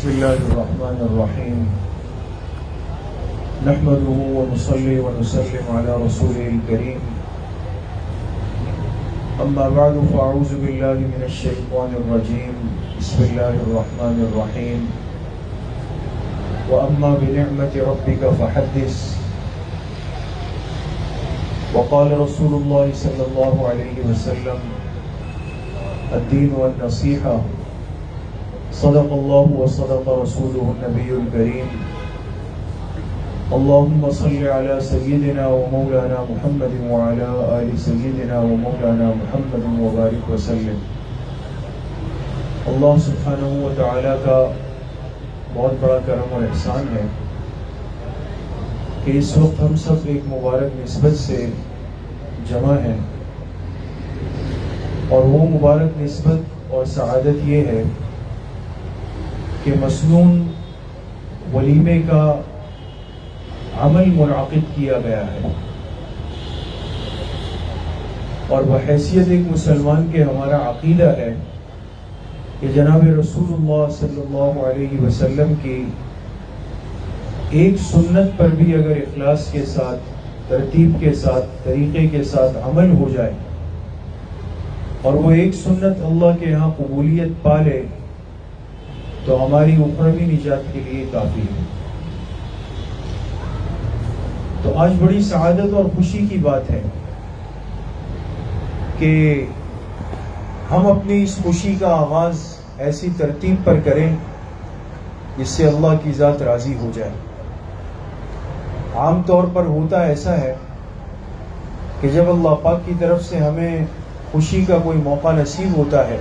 بسم الله الرحمن الرحيم نحمده ونصلي ونسلم على رسوله الكريم أما بعد فأعوذ بالله من الشيطان الرجيم بسم الله الرحمن الرحيم وأما بنعمة ربك فحدث وقال رسول الله صلى الله عليه وسلم الدين والنصيحة صدق الله وصدق رسوله النبي الكريم اللهم صل على سيدنا ومولانا محمد وعلى آل سيدنا ومولانا محمد وبارك وسلم. اللہ سبحانہ و تعالیٰ کا بہت بڑا کرم اور احسان ہے کہ اس وقت ہم سب ایک مبارک نسبت سے جمع ہیں، اور وہ مبارک نسبت اور سعادت یہ ہے کہ مسنون ولیمے کا عمل منعقد کیا گیا ہے، اور بحیثیت ایک مسلمان کے ہمارا عقیدہ ہے کہ جناب رسول اللہ صلی اللہ علیہ وسلم کی ایک سنت پر بھی اگر اخلاص کے ساتھ، ترتیب کے ساتھ، طریقے کے ساتھ عمل ہو جائے اور وہ ایک سنت اللہ کے ہاں قبولیت پا لے تو ہماری اخروی نجات کے لیے کافی ہے. تو آج بڑی سعادت اور خوشی کی بات ہے کہ ہم اپنی اس خوشی کا آغاز ایسی ترتیب پر کریں جس سے اللہ کی ذات راضی ہو جائے. عام طور پر ہوتا ایسا ہے کہ جب اللہ پاک کی طرف سے ہمیں خوشی کا کوئی موقع نصیب ہوتا ہے،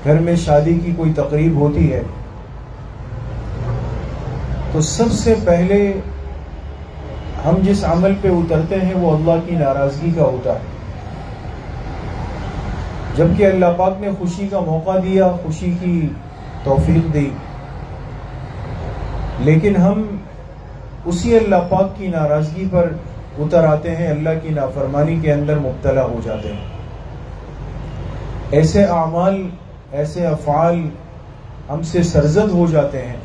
گھر میں شادی کی کوئی تقریب ہوتی ہے، تو سب سے پہلے ہم جس عمل پہ اترتے ہیں وہ اللہ کی ناراضگی کا ہوتا ہے. جبکہ اللہ پاک نے خوشی کا موقع دیا، خوشی کی توفیق دی، لیکن ہم اسی اللہ پاک کی ناراضگی پر اتر آتے ہیں، اللہ کی نافرمانی کے اندر مبتلا ہو جاتے ہیں. ایسے اعمال، ایسے افعال ہم سے سرزد ہو جاتے ہیں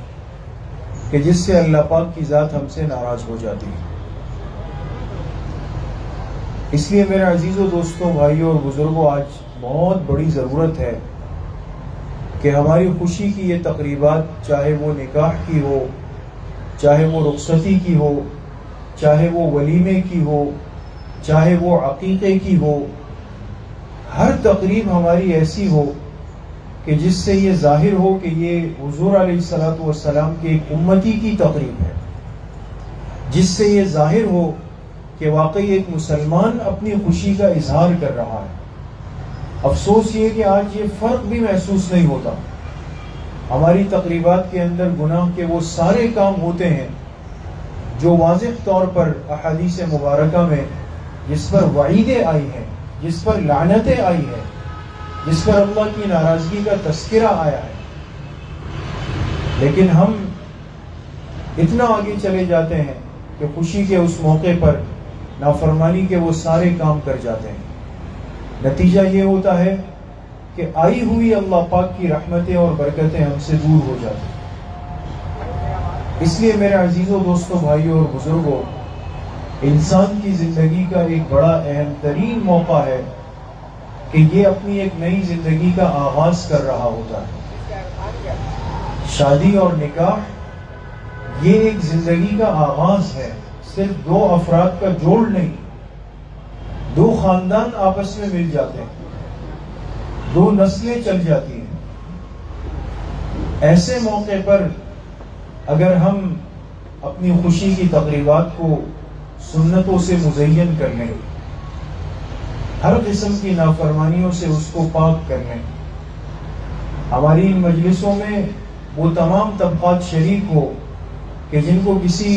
کہ جس سے اللہ پاک کی ذات ہم سے ناراض ہو جاتی ہے. اس لیے میرے عزیزوں، دوستوں، بھائیوں اور بزرگوں، آج بہت بڑی ضرورت ہے کہ ہماری خوشی کی یہ تقریبات، چاہے وہ نکاح کی ہو، چاہے وہ رخصتی کی ہو، چاہے وہ ولیمے کی ہو، چاہے وہ عقیقے کی ہو، ہر تقریب ہماری ایسی ہو کہ جس سے یہ ظاہر ہو کہ یہ حضور علیہ الصلوۃ والسلام کے ایک امتی کی تقریب ہے، جس سے یہ ظاہر ہو کہ واقعی ایک مسلمان اپنی خوشی کا اظہار کر رہا ہے. افسوس یہ کہ آج یہ فرق بھی محسوس نہیں ہوتا. ہماری تقریبات کے اندر گناہ کے وہ سارے کام ہوتے ہیں جو واضح طور پر احادیث مبارکہ میں جس پر وعیدیں آئی ہیں، جس پر لعنتیں آئی ہیں، جس پر اللہ کی ناراضگی کا تذکرہ آیا ہے، لیکن ہم اتنا آگے چلے جاتے ہیں کہ خوشی کے اس موقع پر نافرمانی کے وہ سارے کام کر جاتے ہیں. نتیجہ یہ ہوتا ہے کہ آئی ہوئی اللہ پاک کی رحمتیں اور برکتیں ہم سے دور ہو جاتی ہیں. اس لیے میرے عزیزوں، دوستوں، بھائیوں اور بزرگوں، انسان کی زندگی کا ایک بڑا اہم ترین موقع ہے کہ یہ اپنی ایک نئی زندگی کا آغاز کر رہا ہوتا ہے. شادی اور نکاح یہ ایک زندگی کا آغاز ہے، صرف دو افراد کا جوڑ نہیں. دو خاندان آپس میں مل جاتے ہیں، دو نسلیں چل جاتی ہیں. ایسے موقع پر اگر ہم اپنی خوشی کی تقریبات کو سنتوں سے مزین کر لیں، ہر قسم کی نافرمانیوں سے اس کو پاک کر لیں، ہماری ان مجلسوں میں وہ تمام طبقات شریک ہو کہ جن کو کسی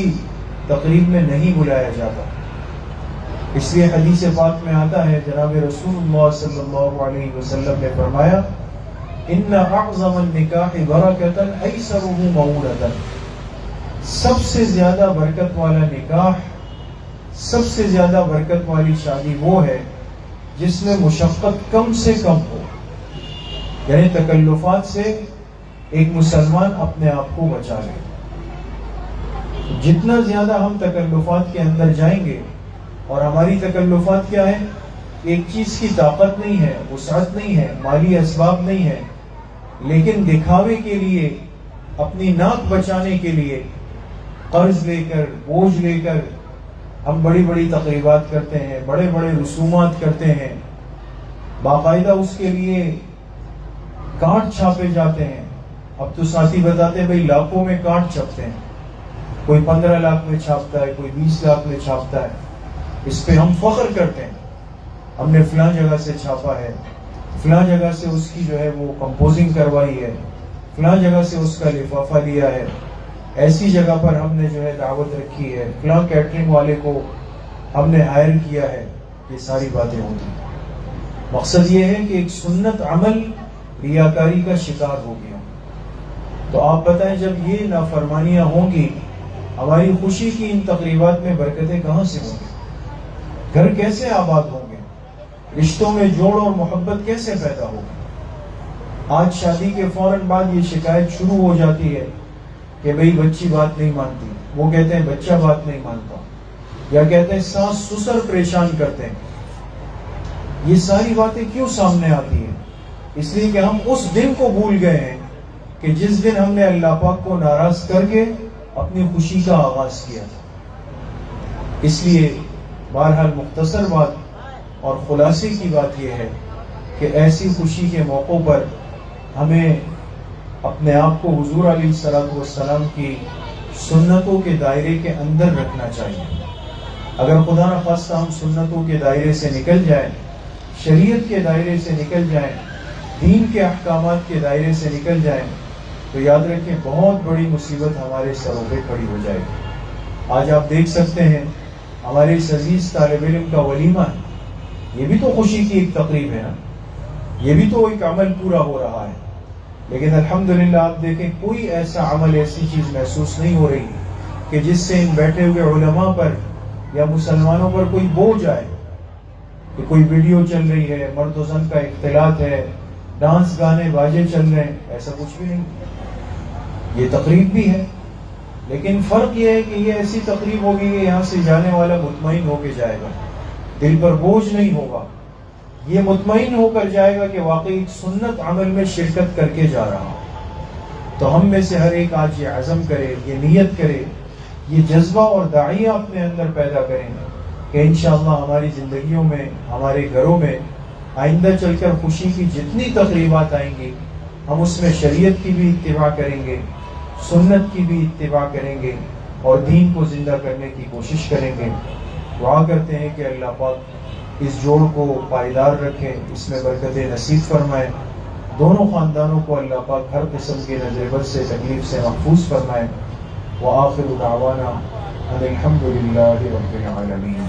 تقریب میں نہیں بلایا جاتا. اس لیے حدیث پاک میں آتا ہے، جناب رسول اللہ صلی اللہ علیہ وسلم نے فرمایا، ان اعظم النکاح برکۃ ایسرہ مؤونۃ، سب سے زیادہ برکت والا نکاح، سب سے زیادہ برکت والی شادی وہ ہے جس میں مشقت کم سے کم ہو، یعنی تکلفات سے ایک مسلمان اپنے آپ کو بچا لے. جتنا زیادہ ہم تکلفات کے اندر جائیں گے، اور ہماری تکلفات کیا ہے؟ ایک چیز کی طاقت نہیں ہے، وسعت نہیں ہے، مالی اسباب نہیں ہے، لیکن دکھاوے کے لیے، اپنی ناک بچانے کے لیے قرض لے کر، بوجھ لے کر ہم بڑی بڑی تقریبات کرتے ہیں، بڑے بڑے رسومات کرتے ہیں، باقاعدہ اس کے لیے کارڈ چھاپے جاتے ہیں. اب تو ساتھی بتاتے ہیں بھائی لاکھوں میں کارڈ چھپتے ہیں، کوئی 15 لاکھ میں چھاپتا ہے، کوئی 20 لاکھ میں چھاپتا ہے. اس پہ ہم فخر کرتے ہیں، ہم نے فلاں جگہ سے چھاپا ہے، فلاں جگہ سے اس کی جو ہے وہ کمپوزنگ کروائی ہے، فلاں جگہ سے اس کا لفافہ لیا ہے، ایسی جگہ پر ہم نے جو ہے دعوت رکھی ہے، فلاں کیٹرنگ والے کو ہم نے ہائر کیا ہے. یہ ساری باتیں ہوتی ہیں. مقصد یہ ہے کہ ایک سنت عمل ریاکاری کا شکار ہو گیا. تو آپ بتائیں جب یہ نافرمانیاں ہوں گی، ہماری خوشی کی ان تقریبات میں برکتیں کہاں سے ہوں گی؟ گھر کیسے آباد ہوں گے؟ رشتوں میں جوڑ اور محبت کیسے پیدا ہوگی؟ آج شادی کے فوراً بعد یہ شکایت شروع ہو جاتی ہے کہ بھئی بچی بات نہیں مانتی، وہ کہتے ہیں بچہ بات نہیں مانتا، یا کہتے ہیں ساس سسر پریشان کرتے ہیں. یہ ساری باتیں کیوں سامنے آتی ہیں؟ اس لیے کہ ہم اس دن کو بھول گئے ہیں کہ جس دن ہم نے اللہ پاک کو ناراض کر کے اپنی خوشی کا آغاز کیا تھا. اس لیے بہرحال مختصر بات اور خلاصے کی بات یہ ہے کہ ایسی خوشی کے موقعوں پر ہمیں اپنے آپ کو حضور علیہ السلام کی سنتوں کے دائرے کے اندر رکھنا چاہیے. اگر خدا نخواستہ ہم سنتوں کے دائرے سے نکل جائیں، شریعت کے دائرے سے نکل جائیں، دین کے احکامات کے دائرے سے نکل جائیں، تو یاد رکھیں بہت بڑی مصیبت ہمارے سروں پہ کھڑی ہو جائے گی. آج آپ دیکھ سکتے ہیں ہمارے اس عزیز طالب علم کا ولیمہ ہے، یہ بھی تو خوشی کی ایک تقریب ہے نا، یہ بھی تو ایک عمل پورا ہو رہا ہے. لیکن الحمدللہ آپ دیکھیں کوئی ایسا عمل، ایسی چیز محسوس نہیں ہو رہی کہ جس سے ان بیٹھے ہوئے علماء پر یا مسلمانوں پر کوئی بوجھ آئے. کہ کوئی ویڈیو چل رہی ہے، مرد و زن کا اختلاط ہے، ڈانس گانے باجے چل رہے ہیں، ایسا کچھ بھی نہیں. یہ تقریب بھی ہے، لیکن فرق یہ ہے کہ یہ ایسی تقریب ہوگی کہ یہاں سے جانے والا مطمئن ہو کے جائے گا، دل پر بوجھ نہیں ہوگا. یہ مطمئن ہو کر جائے گا کہ واقعی سنت عمل میں شرکت کر کے جا رہا. تو ہم میں سے ہر ایک آج یہ عزم کرے، یہ نیت کرے، یہ جذبہ اور داعیہ اپنے اندر پیدا کریں کہ انشاءاللہ ہماری زندگیوں میں، ہمارے گھروں میں آئندہ چل کر خوشی کی جتنی تقریبات آئیں گی، ہم اس میں شریعت کی بھی اتباع کریں گے، سنت کی بھی اتباع کریں گے، اور دین کو زندہ کرنے کی کوشش کریں گے. دعا کرتے ہیں کہ اللہ پاک اس جوڑ کو پائیدار رکھے، اس میں برکت نصیب فرمائے. دونوں خاندانوں کو اللہ پاک ہر قسم کی نظر بد سے، تکلیف سے محفوظ فرمائے. وآخر دعوانا ان الحمد للہ رب العالمین.